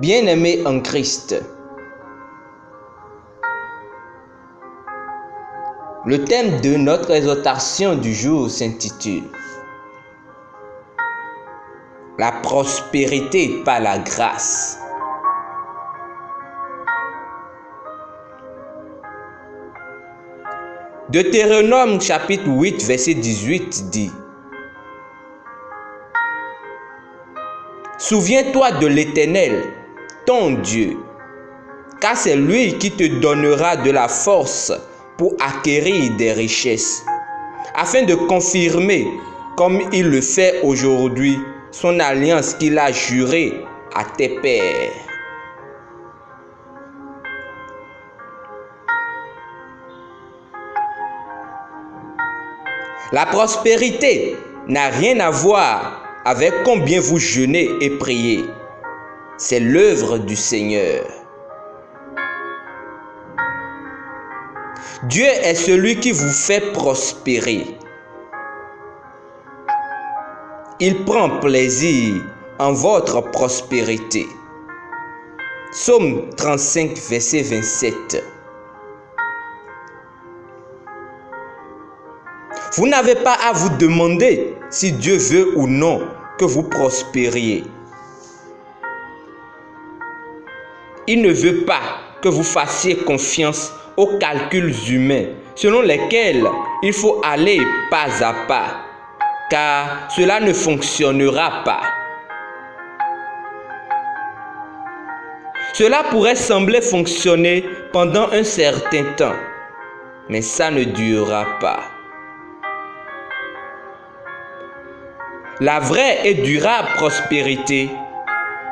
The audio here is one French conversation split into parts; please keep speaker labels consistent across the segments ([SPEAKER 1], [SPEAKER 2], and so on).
[SPEAKER 1] Bien-aimés en Christ, le thème de notre exhortation du jour s'intitule « La prospérité par la grâce ». Deutéronome chapitre 8 verset 18 dit: Souviens-toi de l'Éternel, ton Dieu, car c'est lui qui te donnera de la force pour acquérir des richesses, afin de confirmer, comme il le fait aujourd'hui, son alliance qu'il a jurée à tes pères. La prospérité n'a rien à voir avec combien vous jeûnez et priez. C'est l'œuvre du Seigneur. Dieu est celui qui vous fait prospérer. Il prend plaisir en votre prospérité. Psaume 35, verset 27. Vous n'avez pas à vous demander si Dieu veut ou non que vous prospériez. Il ne veut pas que vous fassiez confiance aux calculs humains selon lesquels il faut aller pas à pas, car cela ne fonctionnera pas. Cela pourrait sembler fonctionner pendant un certain temps, mais ça ne durera pas. La vraie et durable prospérité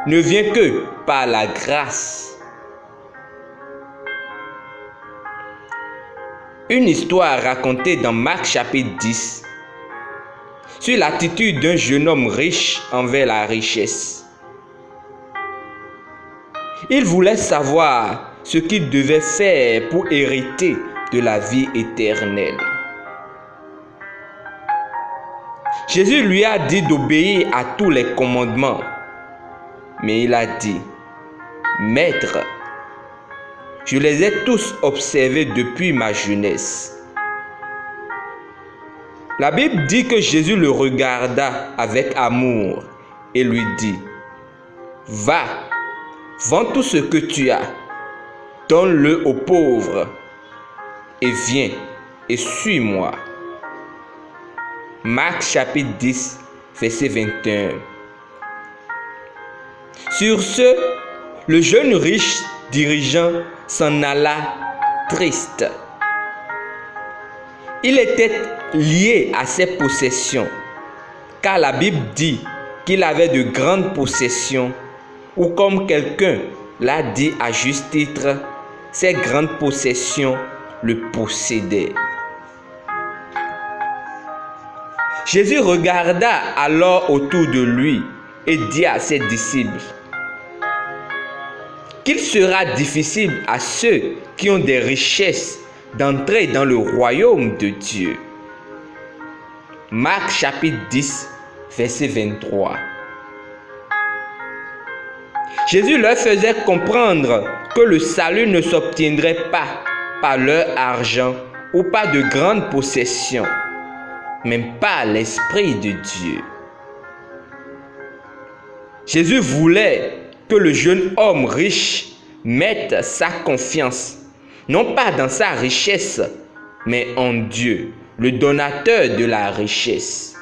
[SPEAKER 1] ne vient que par la grâce. Une histoire racontée dans Marc chapitre 10 sur l'attitude d'un jeune homme riche envers la richesse. Il voulait savoir ce qu'il devait faire pour hériter de la vie éternelle. Jésus lui a dit d'obéir à tous les commandements. Mais il a dit: Maître, je les ai tous observés depuis ma jeunesse. La Bible dit que Jésus le regarda avec amour et lui dit: Va, vends tout ce que tu as, donne-le aux pauvres et viens et suis-moi. Marc chapitre 10, verset 21. Sur ce, le jeune riche dirigeant s'en alla triste. Il était lié à ses possessions, car la Bible dit qu'il avait de grandes possessions, ou comme quelqu'un l'a dit à juste titre, ces grandes possessions le possédaient. Jésus regarda alors autour de lui et dit à ses disciples qu'il sera difficile à ceux qui ont des richesses d'entrer dans le royaume de Dieu. Marc chapitre 10, verset 23. Jésus leur faisait comprendre que le salut ne s'obtiendrait pas par leur argent ou par de grandes possessions, mais par l'Esprit de Dieu. Jésus voulait que le jeune homme riche mette sa confiance, non pas dans sa richesse, mais en Dieu, le donateur de la richesse.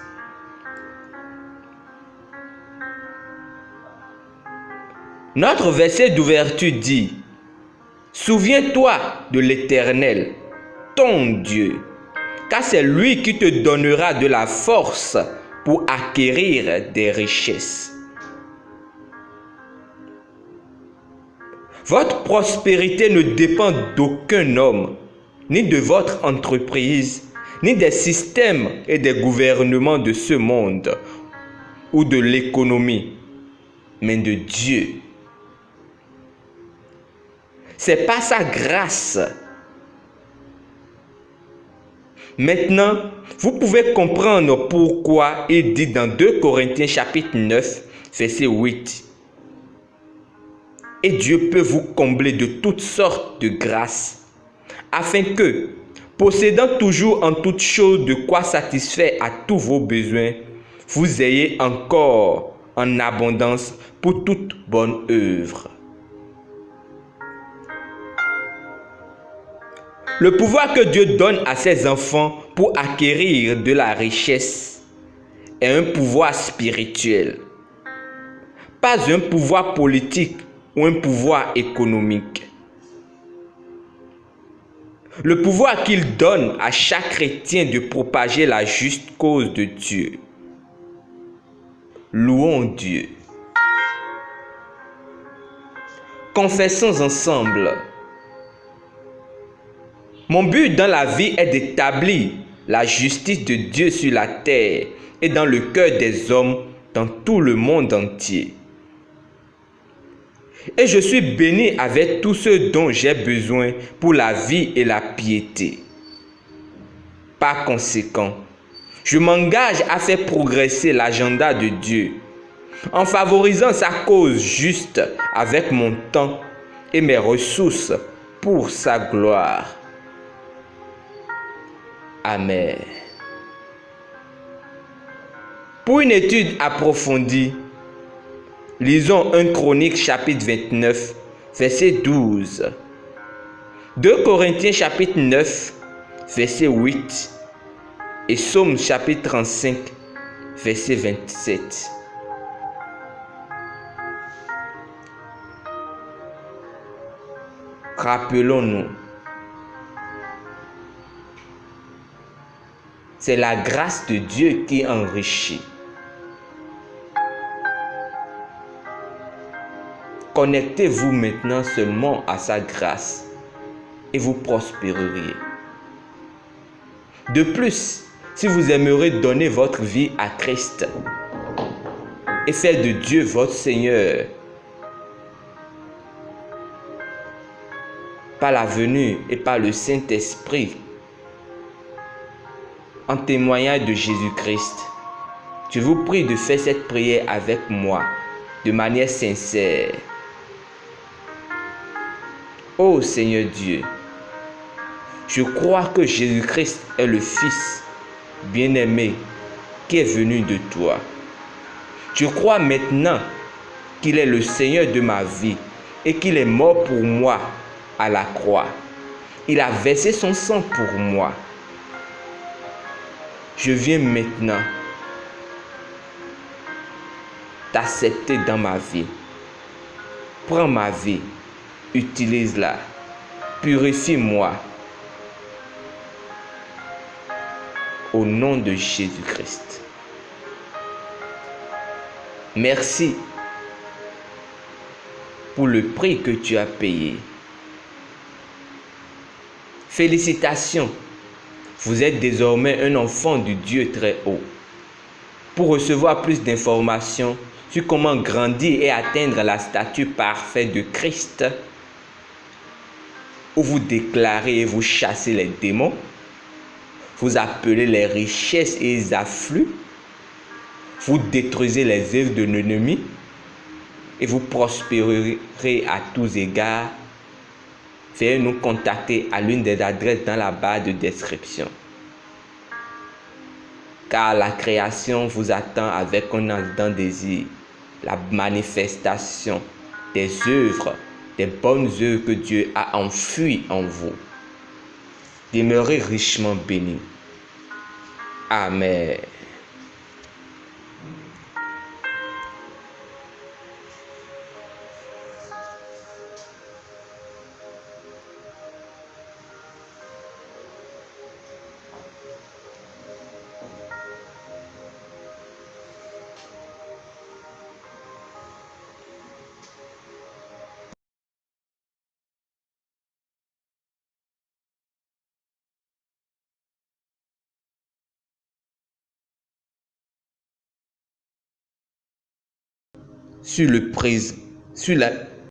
[SPEAKER 1] Notre verset d'ouverture dit: Souviens-toi de l'Éternel, ton Dieu, car c'est lui qui te donnera de la force pour acquérir des richesses. Votre prospérité ne dépend d'aucun homme, ni de votre entreprise, ni des systèmes et des gouvernements de ce monde ou de l'économie, mais de Dieu. C'est par sa grâce. Maintenant, vous pouvez comprendre pourquoi il dit dans 2 Corinthiens chapitre 9, verset 8. et Dieu peut vous combler de toutes sortes de grâces, afin que, possédant toujours en toutes choses de quoi satisfaire à tous vos besoins, vous ayez encore en abondance pour toute bonne œuvre. Le pouvoir que Dieu donne à ses enfants pour acquérir de la richesse est un pouvoir spirituel, pas un pouvoir politique ou un pouvoir économique. Le pouvoir qu'il donne à chaque chrétien de propager la juste cause de Dieu. Louons Dieu. Confessons ensemble. Mon but dans la vie est d'établir la justice de Dieu sur la terre et dans le cœur des hommes dans tout le monde entier. Et je suis béni avec tout ce dont j'ai besoin pour la vie et la piété. Par conséquent, je m'engage à faire progresser l'agenda de Dieu en favorisant sa cause juste avec mon temps et mes ressources pour sa gloire. Amen. Pour une étude approfondie, lisons 1 Chronique chapitre 29, verset 12. 2 Corinthiens chapitre 9, verset 8. Et Psaume chapitre 35, verset 27. Rappelons-nous, c'est la grâce de Dieu qui enrichit. Connectez-vous maintenant seulement à sa grâce et vous prospérerez. De plus, si vous aimeriez donner votre vie à Christ et faire de Dieu votre Seigneur, par la venue et par le Saint-Esprit, en témoignage de Jésus-Christ, je vous prie de faire cette prière avec moi de manière sincère. Ô Seigneur Dieu, je crois que Jésus-Christ est le Fils bien-aimé qui est venu de toi. Je crois maintenant qu'il est le Seigneur de ma vie et qu'il est mort pour moi à la croix. Il a versé son sang pour moi. Je viens maintenant t'accepter dans ma vie. Prends ma vie, utilise-la, purifie-moi. Au nom de Jésus-Christ. Merci pour le prix que tu as payé. Félicitations, vous êtes désormais un enfant du Dieu très haut. Pour recevoir plus d'informations sur comment grandir et atteindre la stature parfaite de Christ, où vous déclarez et vous chassez les démons, vous appelez les richesses et les afflux, vous détruisez les œuvres de l'ennemi et vous prospérerez à tous égards. Veuillez nous contacter à l'une des adresses dans la barre de description. Car la création vous attend avec un ardent désir, la manifestation des œuvres, des bonnes œuvres que Dieu a enfouies en vous. Demeurez richement bénis. Amen. Sur le prisme, sur la